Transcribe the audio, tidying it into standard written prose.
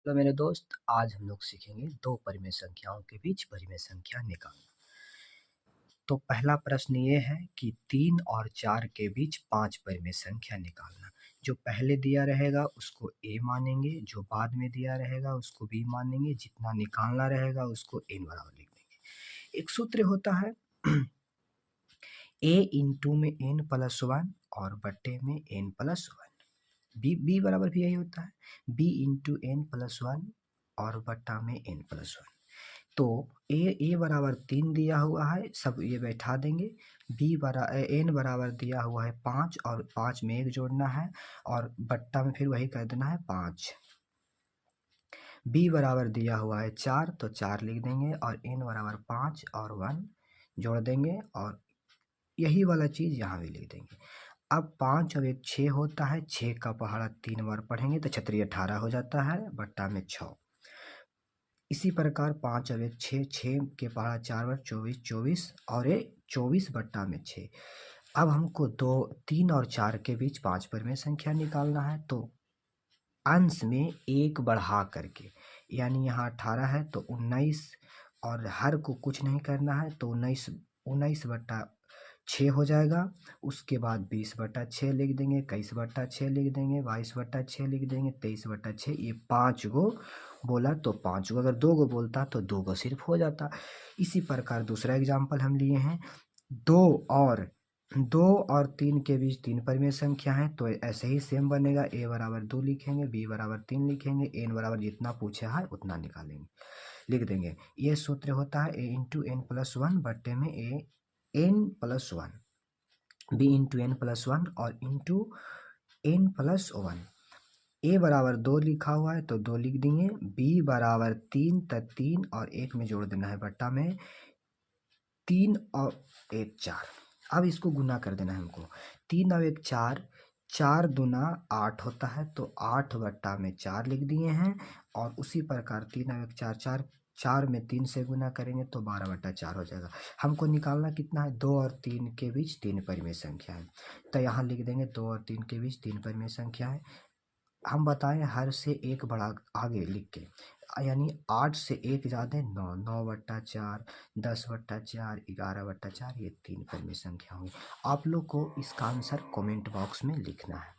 तो मेरे दोस्त आज हम लोग सीखेंगे दो परिमेय संख्याओं के बीच परिमेय संख्या निकालना। तो पहला प्रश्न ये है कि 3 और 4 के बीच 5 परिमेय संख्या निकालना। जो पहले दिया रहेगा उसको a मानेंगे, जो बाद में दिया रहेगा उसको b मानेंगे, जितना निकालना रहेगा उसको n बराबर लिख देंगे। एक सूत्र होता है a इंटू में n प्लस 1 और बट्टे में n प्लस 1। b बराबर भी यही होता है, b इंटू n प्लस 1 और बट्टा में n प्लस 1। तो a बराबर 3 दिया हुआ है, सब ये बैठा देंगे। n बराबर दिया हुआ है 5 और 5 में 1 जोड़ना है और बट्टा में फिर वही कर देना है 5। b बराबर दिया हुआ है 4 तो 4 लिख देंगे और n बराबर 5 और 1 जोड़ देंगे और यही वाला चीज़ यहाँ भी लिख देंगे। अब 5 और 1 6 होता है, 6 का पहाड़ा 3 बार पढ़ेंगे तो 6 18 हो जाता है, बट्टा में 6। इसी प्रकार 5 और 1 6, 6 के पहाड़ा 4 बार 24 24 और ये 24 बट्टा में 6। अब हमको 3 और 4 के बीच 5 परिमेय संख्या निकालना है। तो अंश में 1 बढ़ा करके, यानी यहाँ 18 है तो 19 और हर को कुछ नहीं करना है तो 19 बट्टा 6 हो जाएगा। उसके बाद 20 बट्टा 6 लिख देंगे, 21 बट्टा 6 लिख देंगे, 22 बट्टा 6 लिख देंगे, 23 बट्टा 6। ये 5 गो बोला तो 5 गो, अगर 2 गो बोलता तो 2 गो सिर्फ हो जाता। इसी प्रकार दूसरा एग्जाम्पल हम लिए हैं 2 और 3 के बीच 3 परिमेय संख्या है। तो ऐसे ही सेम बनेगा, a बराबर 2 लिखेंगे, b बराबर 3 लिखेंगे, n बराबर जितना पूछा है उतना निकालेंगे, लिख देंगे। ये सूत्र होता है a इंटू n प्लस 1 बट्टे में a n plus 1, b into n plus 1 और इंटू n प्लस 1। a बराबर 2 लिखा हुआ है तो 2 लिख देंगे, b बराबर 3 तो 3 और 1 में जोड़ देना है, बट्टा में 3 और 1 4। अब इसको गुना कर देना है हमको, 3 और 1 4, 4 दूना 8 होता है तो 8 बट्टा में 4 लिख दिए हैं। और उसी प्रकार 3 और 1 4 4, 4 में 3 से गुना करेंगे तो 12 बट्टा 4 हो जाएगा। हमको निकालना कितना है, 2 और 3 के बीच 3 परिमेय संख्या है। तो यहाँ लिख देंगे 2 और 3 के बीच 3 परिमेय संख्या है। हम बताएं हर से 1 बढ़ा आगे लिख के, यानी 8 से 1 ज़्यादा 9, 9 बट्टा 4, 10 बट्टा 4, 11 बट्टा 4, ये 3 परिमेय संख्या होंगी। आप लोग को इसका आंसर कमेंट बॉक्स में लिखना है।